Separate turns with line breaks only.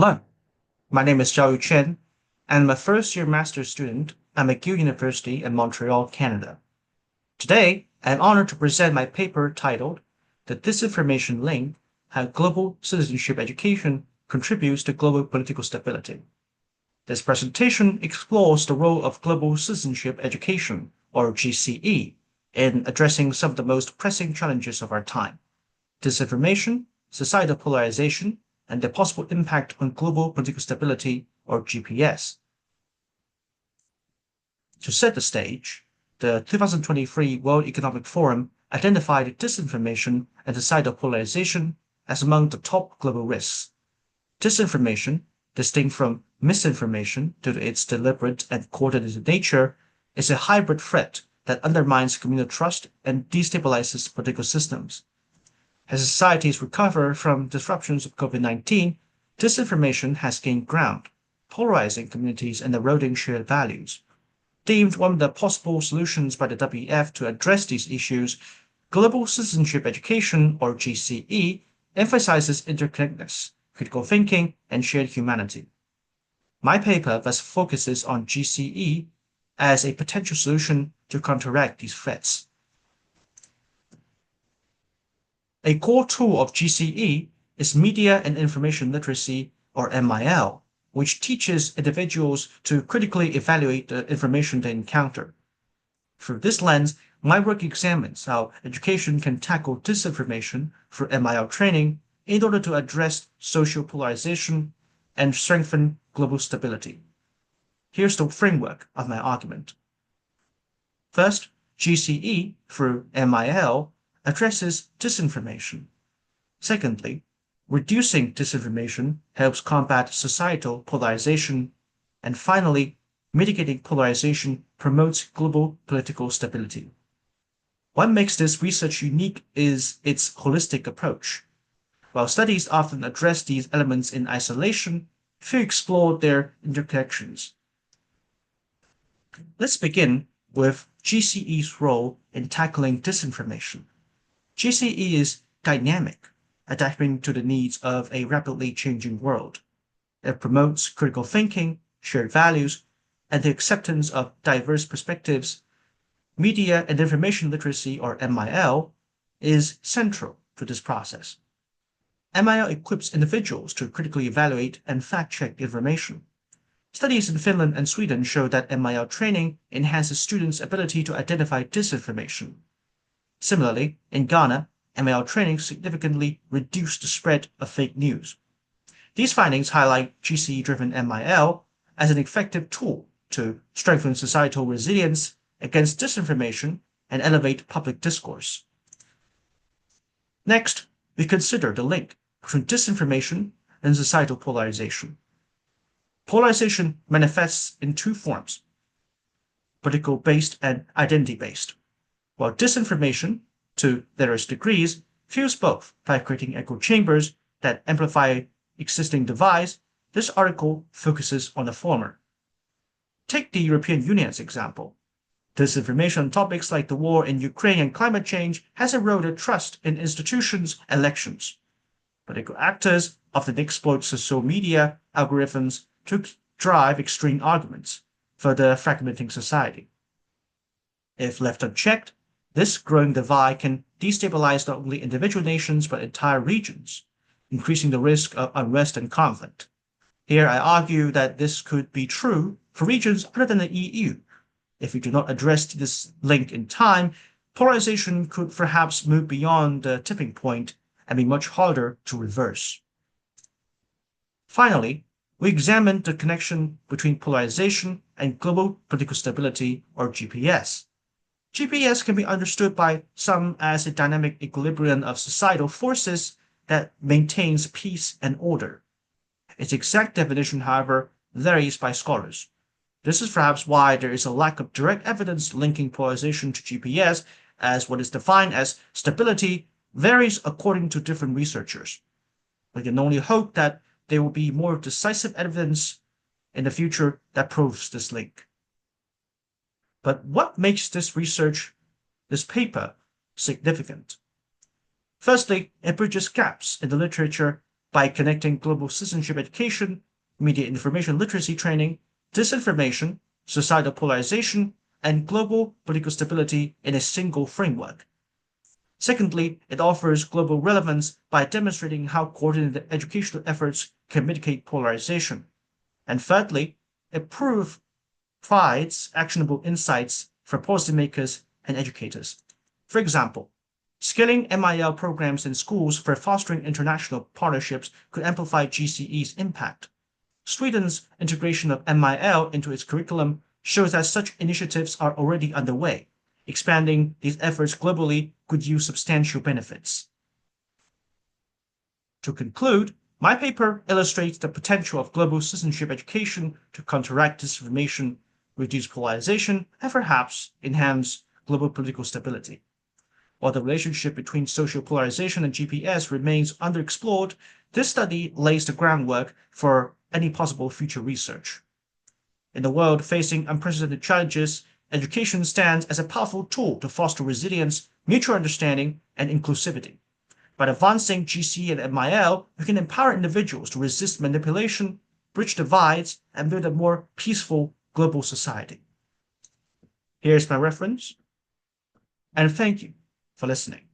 Hello, my name is Zhaoyu Chen, and I'm a first-year master's student at McGill University in Montreal, Canada. Today, I'm honored to present my paper titled The Disinformation Link: How Global Citizenship Education Contributes to Global Political Stability. This presentation explores the role of global citizenship education, or GCE, in addressing some of the most pressing challenges of our time: disinformation, societal polarization, and the possible impact on global political stability, or GPS. To set the stage, the 2023 World Economic Forum identified disinformation and societal polarization as among the top global risks. Disinformation, distinct from misinformation due to its deliberate and coordinated nature, is a hybrid threat that undermines communal trust and destabilizes political systems. As societies recover from disruptions of COVID-19, disinformation has gained ground, polarizing communities and eroding shared values. Deemed one of the possible solutions by the WEF to address these issues, global citizenship education, or GCE, emphasizes interconnectedness, critical thinking, and shared humanity. My paper thus focuses on GCE as a potential solution to counteract these threats. A core tool of GCE is Media and Information Literacy, or MIL, which teaches individuals to critically evaluate the information they encounter. Through this lens, my work examines how education can tackle disinformation through MIL training in order to address social polarization and strengthen global stability. Here's the framework of my argument. First, GCE through MIL addresses disinformation. Secondly, reducing disinformation helps combat societal polarization. And finally, mitigating polarization promotes global political stability. What makes this research unique is its holistic approach. While studies often address these elements in isolation, few explore their interconnections. Let's begin with GCE's role in tackling disinformation. GCE is dynamic, adapting to the needs of a rapidly changing world. It promotes critical thinking, shared values, and the acceptance of diverse perspectives. Media and Information Literacy, or MIL, is central to this process. MIL equips individuals to critically evaluate and fact-check information. Studies in Finland and Sweden show that MIL training enhances students' ability to identify disinformation. Similarly, in Ghana, MIL training significantly reduced the spread of fake news. These findings highlight GCE-driven MIL as an effective tool to strengthen societal resilience against disinformation and elevate public discourse. Next, we consider the link between disinformation and societal polarization. Polarization manifests in two forms: political-based and identity-based, while disinformation, to various degrees, fuels both by creating echo chambers that amplify existing divides. This article focuses on the former. Take the European Union's example. Disinformation on topics like the war in Ukraine and climate change has eroded trust in institutions and elections. Political actors often exploit social media algorithms to drive extreme arguments, further fragmenting society. If left unchecked, this growing divide can destabilize not only individual nations but entire regions, increasing the risk of unrest and conflict. Here I argue that this could be true for regions other than the EU. If we do not address this link in time, polarization could perhaps move beyond the tipping point and be much harder to reverse. Finally, we examined the connection between polarization and global political stability, or GPS. GPS can be understood by some as a dynamic equilibrium of societal forces that maintains peace and order. Its exact definition, however, varies by scholars. This is perhaps why there is a lack of direct evidence linking polarization to GPS, as what is defined as stability varies according to different researchers. We can only hope that there will be more decisive evidence in the future that proves this link. But what makes this paper, significant? Firstly, it bridges gaps in the literature by connecting global citizenship education, media information literacy training, disinformation, societal polarization, and global political stability in a single framework. Secondly, it offers global relevance by demonstrating how coordinated educational efforts can mitigate polarization. And thirdly, it provides actionable insights for policymakers and educators. For example, scaling MIL programs in schools for fostering international partnerships could amplify GCE's impact. Sweden's integration of MIL into its curriculum shows that such initiatives are already underway. Expanding these efforts globally could yield substantial benefits. To conclude, my paper illustrates the potential of global citizenship education to counteract disinformation, reduce polarization, and perhaps enhance global political stability. While the relationship between social polarization and GPS remains underexplored, this study lays the groundwork for any possible future research. In a world facing unprecedented challenges, education stands as a powerful tool to foster resilience, mutual understanding, and inclusivity. By advancing GC and MIL, we can empower individuals to resist manipulation, bridge divides, and build a more peaceful global society. Here's my reference, and thank you for listening.